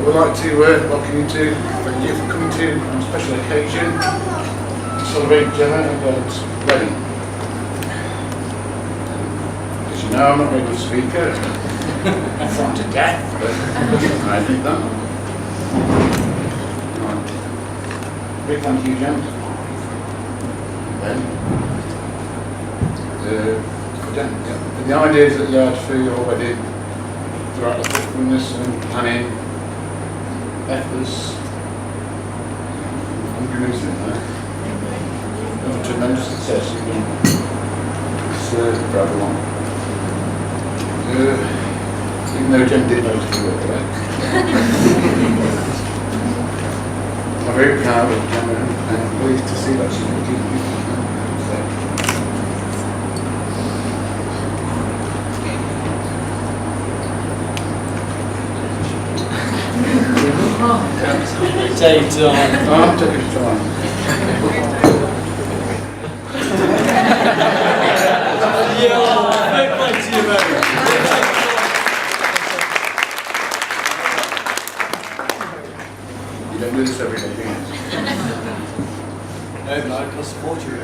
I would like to welcome you to, thank you for coming to a special occasion to celebrate Gemma and God's wedding. As you know, I'm not a very good speaker. I'm frightened to death, but I think that. Right. Big thank you, Gemma. For the ideas that you had for your wedding throughout the thoughtfulness and planning, efforts, I'm going to use it now. A tremendous success. You've been for everyone. Even though Jen did most of the work today. I'm very proud of Gemma and pleased to see that she's making it. Take time. I'm taking time. Yeah, big play to you, mate. You don't do this every day, do you? No, no, I can support you.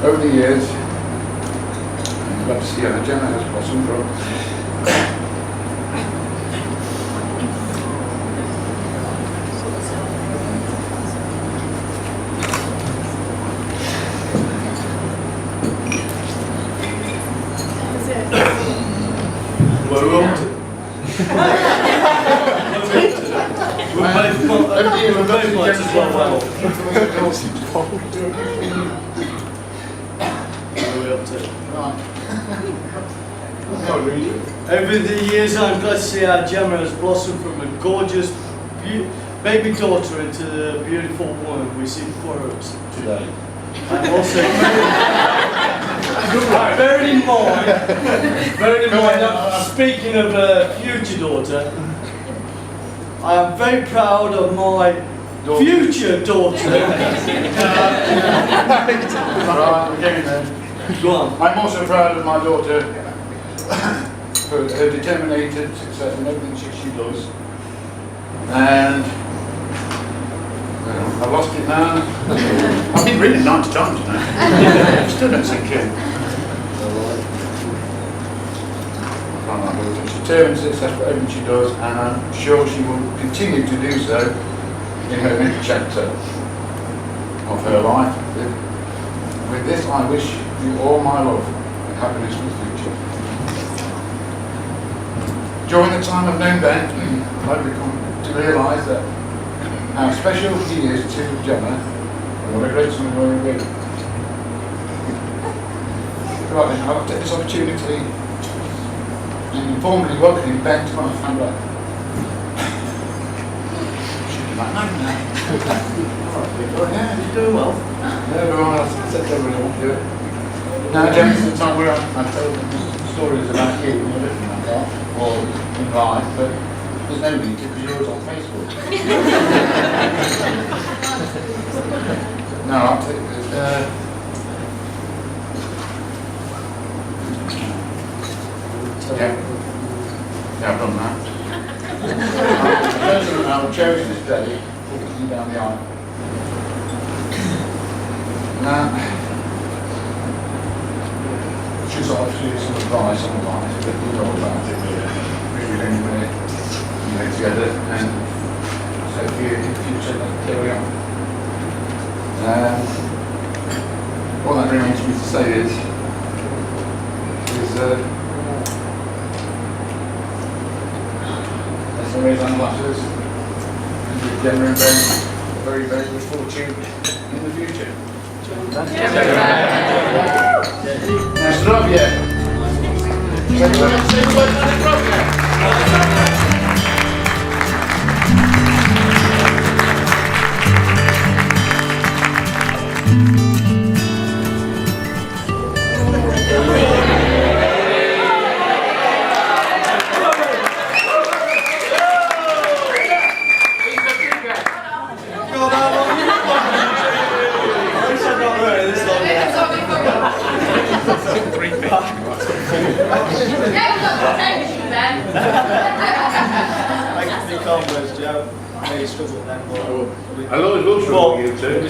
Over the years, I'm glad to see how Gemma has blossomed from. Where are we up to? We're both points as well. Over the years, I'm glad to see how Gemma has blossomed from a gorgeous baby daughter into the beautiful woman we see before us today. I'm also bearing in mind that speaking of a future daughter, I am very proud of my future daughter. Right, we're getting there. Go on. I'm also proud of my daughter for her determined success in everything she does. And I've lost it now. I've been reading it 90 times now. Still don't sink in. She's determined success for everything she does, and I'm sure she will continue to do so in her next chapter of her life. With this, I wish you all my love and happiness for the future. During the time I've known Ben, I've become to realise that how special he is to Gemma, and what a great son he will be. Right then, I'll take this opportunity and formally welcoming Ben to my family. Should be like that now. Alright, people, yeah, you're doing well. Everyone else said they really want to do it. Now, Gemma's the time where I tell stories about you, you're different like that, or in life, but there's no need to because yours on Facebook. No, I'll take this. Yeah, I've done that. The person I've chosen this day walking you down the aisle. Now, she's obviously some advice on life, but you know about it really anyway, you know, together, and so for you in the future, carry on. All that remains for me to say is let's raise our glasses and give Gemma and Ben a very, very good fortune in the future. Nice job, yeah.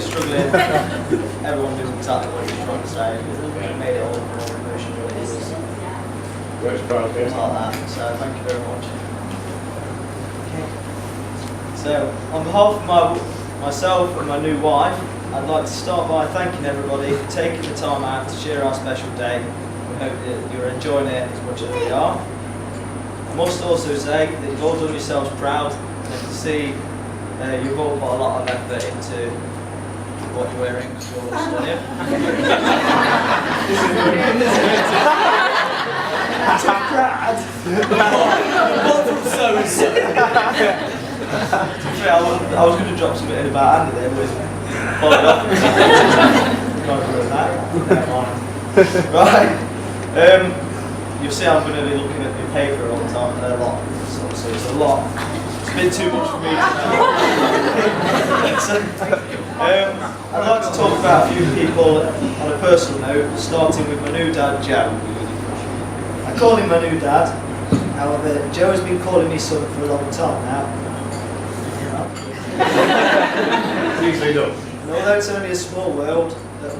struggling. Everyone knew exactly what he was trying to say. It made it all more emotional. It was Works proud of like that. So thank you very much. So on behalf of myself and my new wife, I'd like to start by thanking everybody for taking the time out to share our special day. We hope that you're enjoying it as much as we are. I must also say that you've all done yourselves proud, and I can see you've all put a lot of effort into what you're wearing, because you're all stunning. Brad! What from so-and-so? I was going to drop something in about Andy there, but followed up. Right. You'll see I'm going to be looking at the paper all the time, a lot. So it's a lot. It's a bit too much for me I'd like to talk about a few people on a personal note, starting with my new dad, Joe. I call him my new dad. However, Joe has been calling me son for a long time now. Usually does. And although it's only a small word, it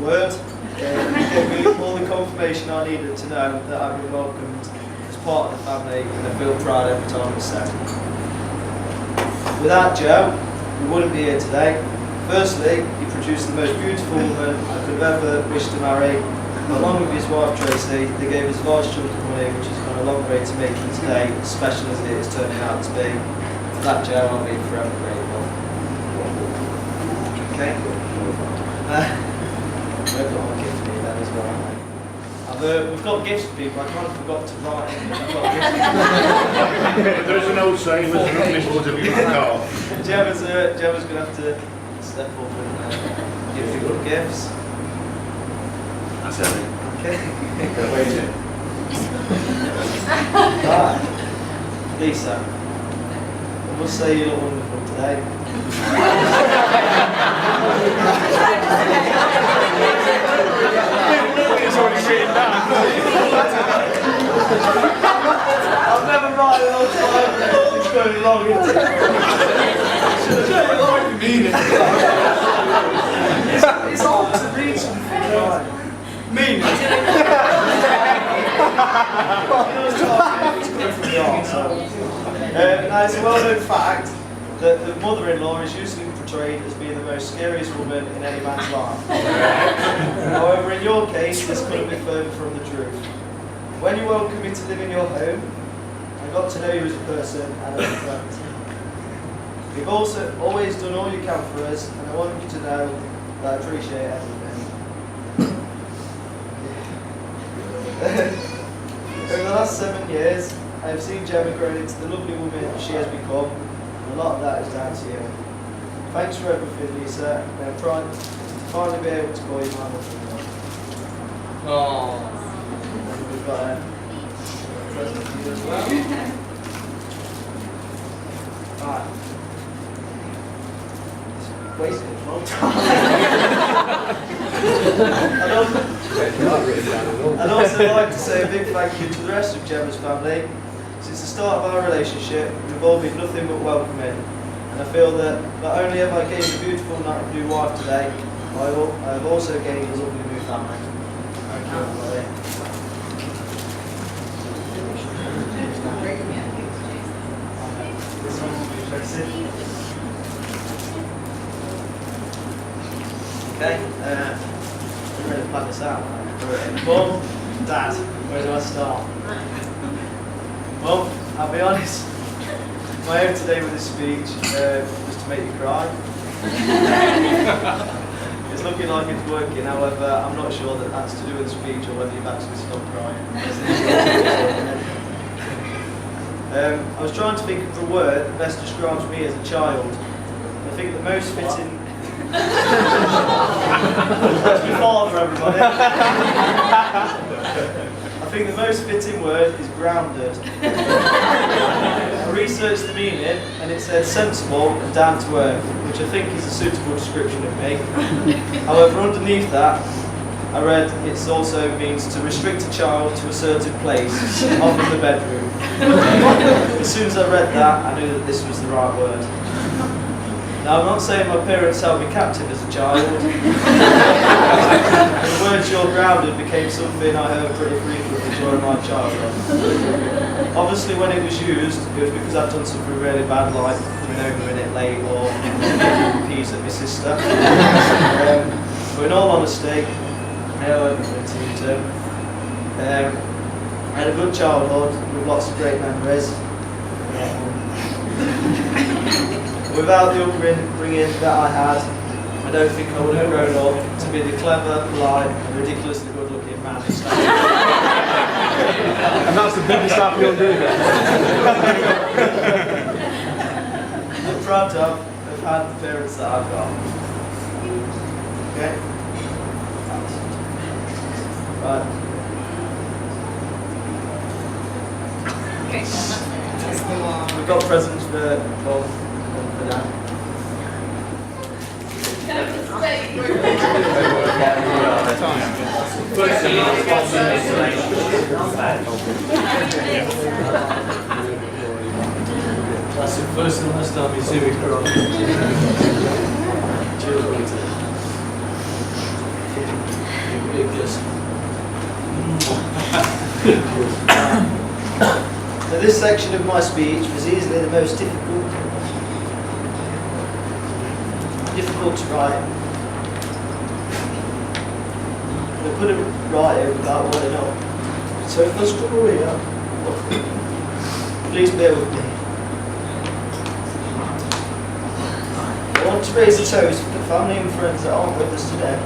gave me all the confirmation I needed to know that I've been welcomed as part of the family, and I feel proud every time it's said. Without Joe, we wouldn't be here today. Firstly, he produced the most beautiful woman I could have ever wished to marry. Along with his wife Tracy, they gave us large chunk of money, which has gone a long way to making today as special as it is turning out to be. For that, Joe, I'll be forever grateful. Okay. We've got a gift for me then as well. We've got gifts for people. I kind of forgot to write it. I've got gifts. There's an old saying, was an English word of your car. Gemma's going to have to step up and give you good gifts. That's it. Okay. Waiting. Right. Lisa, I must say you look wonderful today. I've never written an old time. It's going long, isn't it? It's hard to read something right. Mean it. Now it's a well-known fact that the mother-in-law is usually portrayed as being the most scariest woman in any man's life. However, in your case, this couldn't be further from the truth. When you welcomed me to live in your home, I got to know you as a person and as a friend. You've also always done all you can for us, and I want you to know that I appreciate everything. Over the last 7 years, I have seen Gemma grow into the lovely woman she has become, and a lot of that is down to you. Thanks for everything, Lisa, and I'm trying to finally be able to call you my mother-in-law. Oh. And we've got a present for you as well. Right. Wasting a long time. I'd also like to say a big thank you to the rest of Gemma's family. Since the start of our relationship, we've all been nothing but welcoming, and I feel that not only have I gained a beautiful new wife today, I have also gained a lovely new family. Thank you, everybody. This one's for you, Tracy. Okay, I'm ready to plan this out. Mum, Dad, where do I start? Well, I'll be honest, my aim today with this speech was to make you cry. It's looking like it's working, however, I'm not sure that that's to do with the speech or whether you've actually stopped crying. I was trying to think of the word that best describes me as a child. I think the most fitting... That's my father, everybody. I think the most fitting word is grounded. I researched the meaning and it said sensible and down to earth, which I think is a suitable description of me. However, underneath that, I read it also means to restrict a child to a certain place, often the bedroom. As soon as I read that, I knew that this was the right word. Now, I'm not saying my parents held me captive as a child. The word "you're grounded" became something I heard pretty frequently during my childhood. Obviously, when it was used, it was because I'd done something really bad, like coming home a minute late or making peas at my sister. But in all honesty, I had a good childhood with lots of great memories. Without the upbringing that I had, I don't think I would have grown up to be the clever, polite, and ridiculously good-looking man who stands. And that's the biggest stuff you'll do then. I'm proud to have had the parents that I've got. Okay? Right. We've got presents for both for Dad. That's the first and last time you see me cry. Cheers, Peter. Big kiss. So this section of my speech was easily the most difficult to write. I couldn't write it without wording up. So if I struggle here, please bear with me. I want to raise a toast for the family and friends that aren't with us today.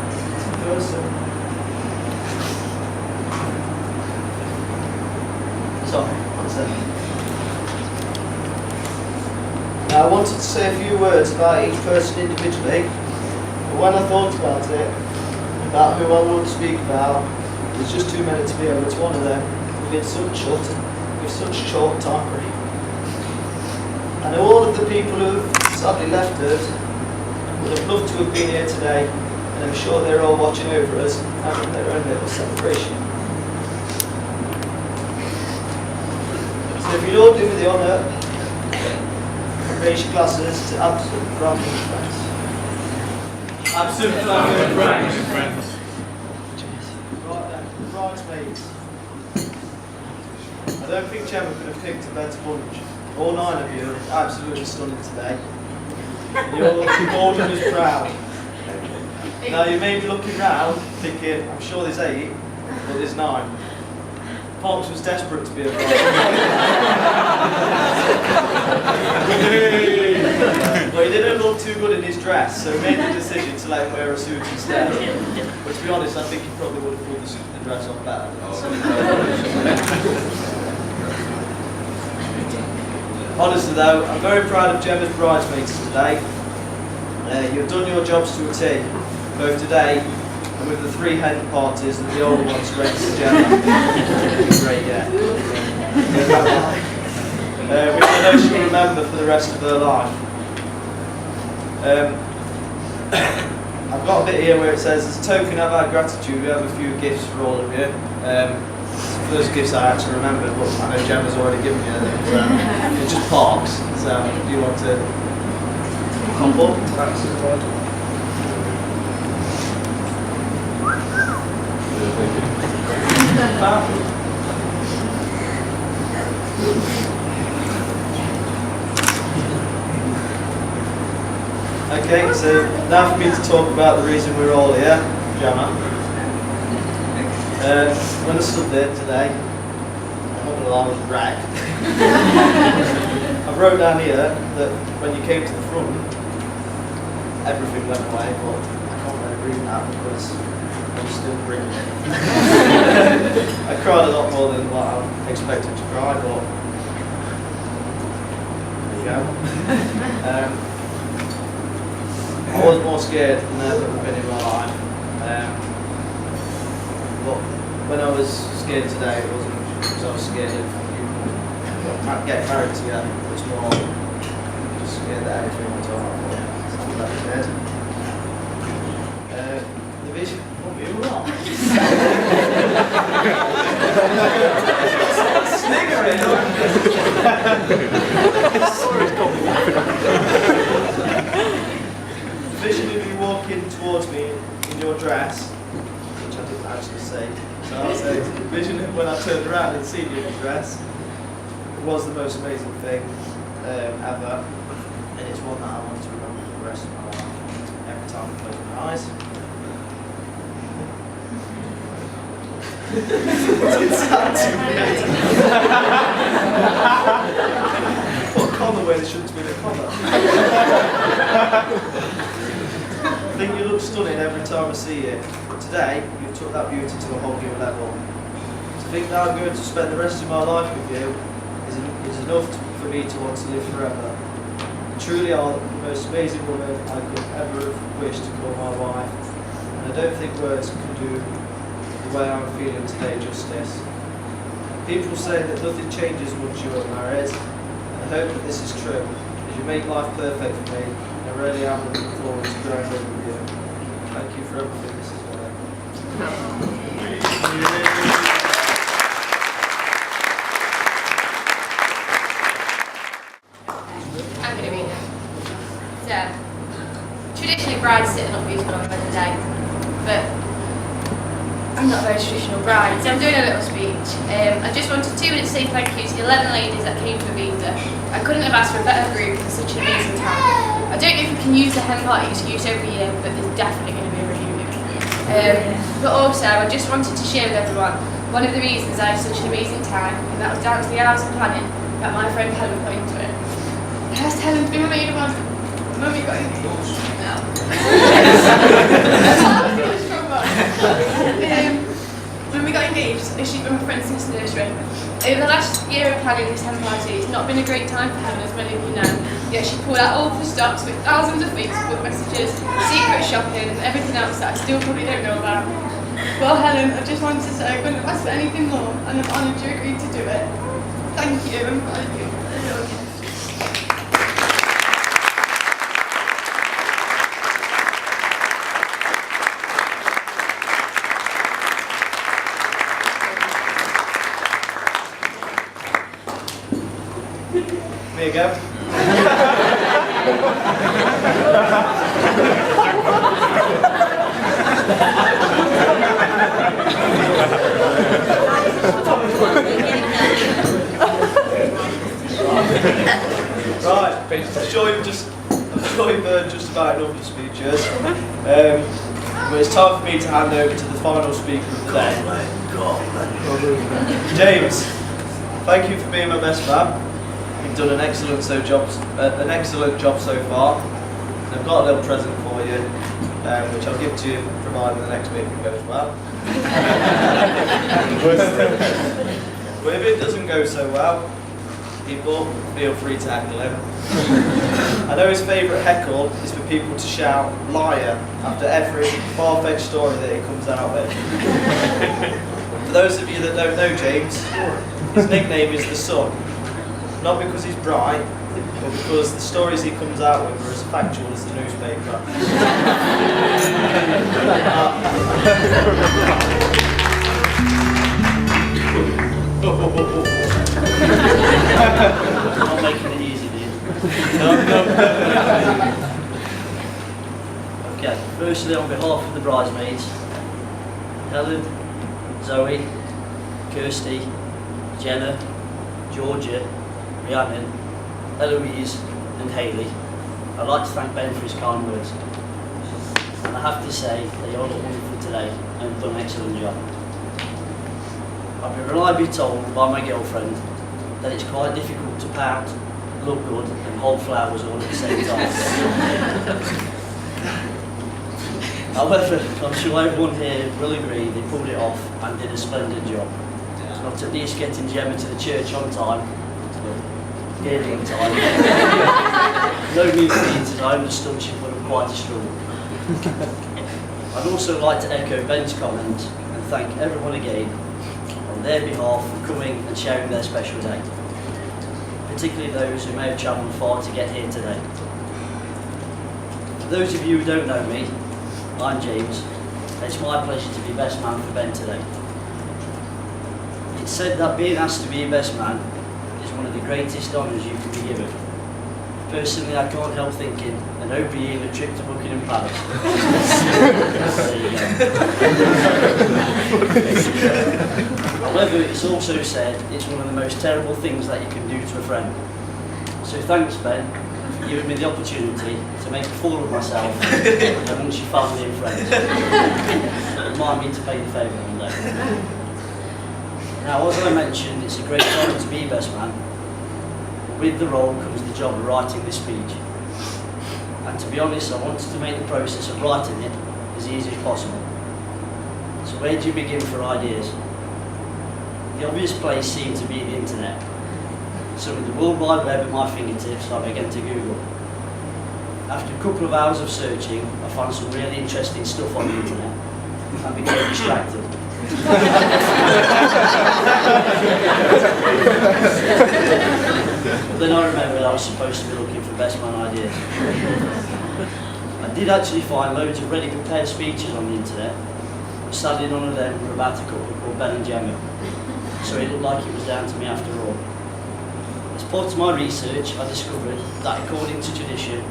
Sorry, one second. Now, I wanted to say a few words about each person individually, but when I thought about it, about who I would speak about, there's just too many to be able to honour them with such short time frame. And all of the people who have sadly left us would have loved to have been here today, and I'm sure they're all watching over us, having their own little celebration. So if you'd all do me the honour, raise your glasses to absolute family and friends. Absolute family and friends. Right then, bridesmaids. I don't think Gemma could have picked a better bunch. All 9 of you are absolutely stunning today. You're looking bored and as proud. Now you may be looking round thinking, I'm sure there's 8, but there's 9. Ponks was desperate to be a bride. But he didn't look too good in his dress, so he made the decision to let him wear a suit instead. But to be honest, I think he probably would have pulled the dress on better. Honestly though, I'm very proud of Gemma's bridesmaids today. You've done your jobs to a T, both today and with the 3 hen parties that the old ones raised to Gemma. Great, yeah. Which I know she'll remember for the rest of her life. I've got a bit here where it says, as a token of our gratitude, we have a few gifts for all of you. Those gifts I actually remembered, but I know Gemma's already given me them. It's just parks. So, do you want to hop up? Okay, so now for me to talk about the reason we're all here, Gemma. When I stood there today, I'm not gonna lie, I was wrecked. I wrote down here that when you came to the front, everything went away, but I can't really read that because I'm still bringing it. I cried a lot more than what I expected to cry, but there you go. I was more scared than I've ever been in my life. But when I was scared today, it wasn't because I was scared of you getting married together. It was more just scared that everything went all right. So that was it. The vision. What were you on? Sniggering. Sorry, vision when I turned around and seen you in your dress. It was the most amazing thing ever, and it's one that I want to remember for the rest of my life. Every time I close my eyes. It's sad to me. Put a comma where there shouldn't be a comma. I think you look stunning every time I see you. But today, you've took that beauty to a whole new level. To think that I'm going to spend the rest of my life with you is enough for me to want to live forever. You truly are the most amazing woman I could ever have wished to call my wife. And I don't think words can do the way I'm feeling today justice. People say that nothing changes once you are married, and I hope that this is true, as you make life perfect for me, and I really am looking forward to growing up with you. Thank you for everything, Mrs. Miller. I'm going to read it. So, traditionally brides sit and look beautiful on the wedding day, but I'm not a very traditional bride, so I'm doing a little speech. I just wanted 2 minutes to say thank you to the 11 ladies that came to Ibiza. I couldn't have asked for a better group for such an amazing time. I don't know if we can use the hen party excuse every year, but there's definitely going to be a reunion. But also, I just wanted to share with everyone one of the reasons I had such an amazing time, and that was down to the hours of planning that my friend Helen put into it. I asked Helen to be my maid of honor. Mummy got engaged. No. When we got engaged, she'd been my friend since nursery. Over the last year of planning this hen party, it's not been a great time for Helen, as many of you know. Yet she pulled out all the stops with thousands of Facebook messages, secret shopping, and everything else that I still probably don't know about. Well, Helen, I just wanted to say I couldn't have asked for anything more, and I'm honoured you agreed to do it. Thank you, and thank you. There you go. Right, I'm sure you've heard just about enough of speeches. But it's time for me to hand over to the final speaker of the day. James, thank you for being my best man. You've done an excellent job so far. And I've got a little present for you, which I'll give to you, provided the next meeting goes well. But if it doesn't go so well, people, feel free to heckle him. I know his favourite heckle is for people to shout "liar" after every far-fetched story that he comes out with. For those of you that don't know James, his nickname is the Sun. Not because he's bright, but because the stories he comes out with are as factual as the newspaper. Not making it easy, dude. No. Okay, firstly, on behalf of the bridesmaids, Helen, Zoe, Kirsty, Jenna, Georgia, Rhiannon, Eloise and Hayley, I'd like to thank Ben for his kind words. And I have to say that you all look wonderful today and have done an excellent job. I've been reliably told by my girlfriend that it's quite difficult to pout, look good and hold flowers all at the same time. However, I'm sure everyone here will agree they pulled it off and did a splendid job. Not at least getting Gemma to the church on time, nearly on time. No need for me to I understood she put up quite a struggle. I'd also like to echo Ben's comments and thank everyone again on their behalf for coming and sharing their special day, particularly those who may have travelled far to get here today. For those of you who don't know me, I'm James, and it's my pleasure to be best man for Ben today. It's said that being asked to be your best man is one of the greatest honours you can be given. Personally, I can't help thinking an OBE and a trip to Buckingham Palace. There you go. However, it's also said it's one of the most terrible things that you can do to a friend. So thanks, Ben, for giving me the opportunity to make a fool of myself amongst your family and friends. Remind me to pay the favour one day. Now, as I mentioned, it's a great honour to be best man. With the role comes the job of writing this speech. And to be honest, I wanted to make the process of writing it as easy as possible. So where do you begin for ideas? The obvious place seemed to be the internet. So with the World Wide Web at my fingertips, I began to Google. After a couple of hours of searching, I found some really interesting stuff on the internet and became distracted. But then I remembered I was supposed to be looking for best man ideas. I did actually find loads of ready prepared speeches on the internet, but sadly none of them were about a couple called Ben and Gemma, so it looked like it was down to me after all. As part of my research, I discovered that according to tradition,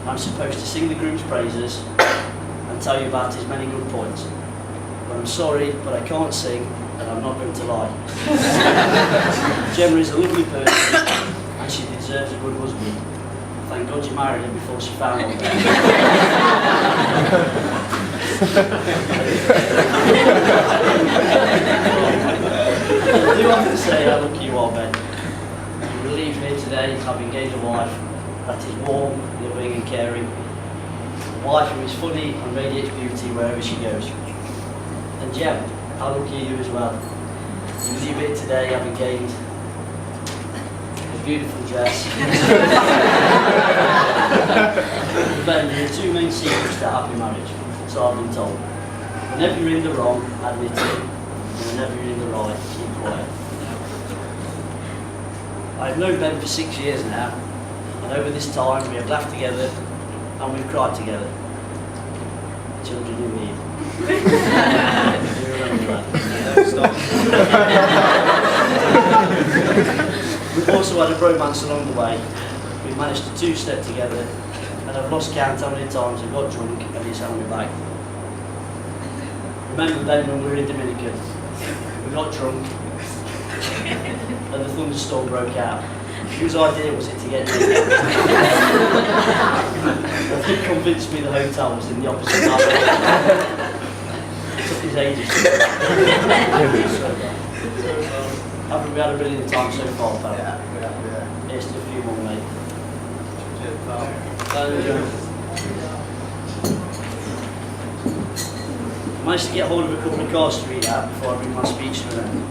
I'm supposed to sing the group's praises and tell you about his many good points. But I'm sorry, but I can't sing, and I'm not going to lie. Gemma is a lovely person, and she deserves a good husband. Thank God you married her before she found one. I do have to say how lucky you are, Ben. You relieve me today to have engaged a wife that is warm, loving and caring. A wife who is funny and radiates beauty wherever she goes. And Gem, how lucky are you as well? You leave it today having gained a beautiful dress. Ben, there are two main secrets to a happy marriage, so I've been told. Whenever you're in the wrong, admit it. And whenever you're in the right, keep quiet. I've known Ben for 6 years now, and over this time we have laughed together and we've cried together. Children in need. You remember that? We've also had a bromance along the way. We've managed to two-step together, and I've lost count how many times I got drunk and he's held me back. Remember then when we were in Dominican, we got drunk and the thunderstorm broke out. Whose idea was it to get drunk? I think convinced me the hotel was in the opposite direction. It took his ages. Haven't we had a brilliant time so far, pal? Yeah. Here's to a few more, mate. Cheers, pal. I managed to get hold of a couple of cards to read out before I bring my speech to an end.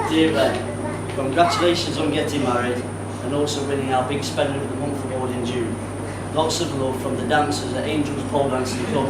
Dear Ben, congratulations on getting married and also winning our big spender of the month award in June. Lots of love from the dancers at Angels Pole Dancing Club.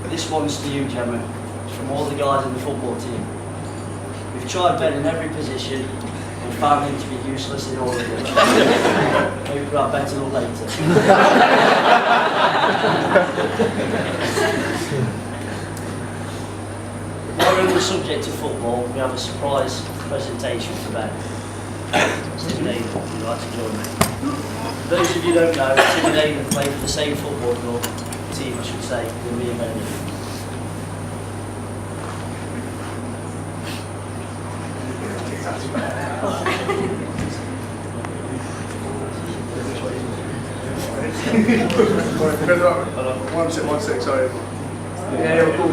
This one's to you, Gemma. It's from all the guys in the football team. We've tried Ben in every position and found him to be useless in all of them. Maybe we'll have better luck later. While we're on the subject of football, we have a surprise presentation for Ben. Tim and Aidan, would you like to join me? For those of you who don't know, Tim and Aidan play for the same football club, team I should say, with me and Ben. One sec, sorry. Yeah, you're cool.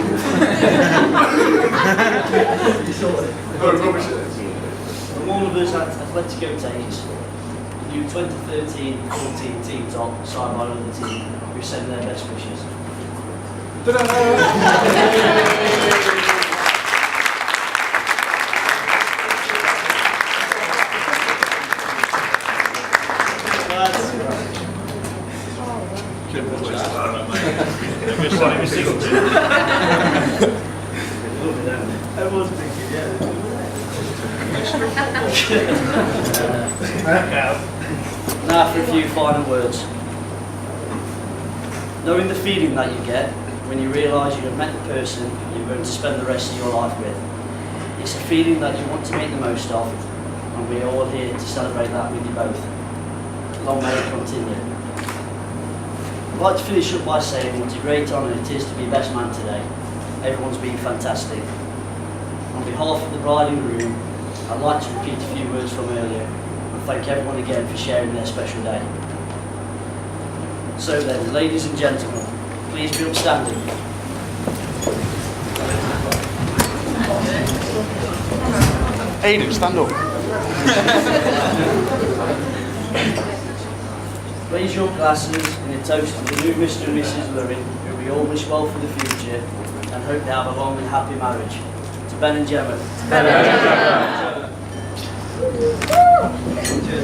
From all of us at Atletico days, the new 2013-14 team top signed by another team who send their best wishes. Everyone's thinking, yeah. Now for a few final words. Knowing the feeling that you get when you realise you have met the person you're going to spend the rest of your life with. It's a feeling that you want to make the most of, and we are all here to celebrate that with you both. Long may it continue. I'd like to finish up by saying what a great honour it is to be best man today. Everyone's been fantastic. On behalf of the bride and groom, I'd like to repeat a few words from earlier and thank everyone again for sharing their special day. So then, ladies and gentlemen, please be upstanding. Aiden, stand up. Raise your glasses in a toast to the new Mr. and Mrs. Lurry, who we all wish well for the future and hope they have a long and happy marriage. To Ben and Gemma. Ben and Gemma. Cheers.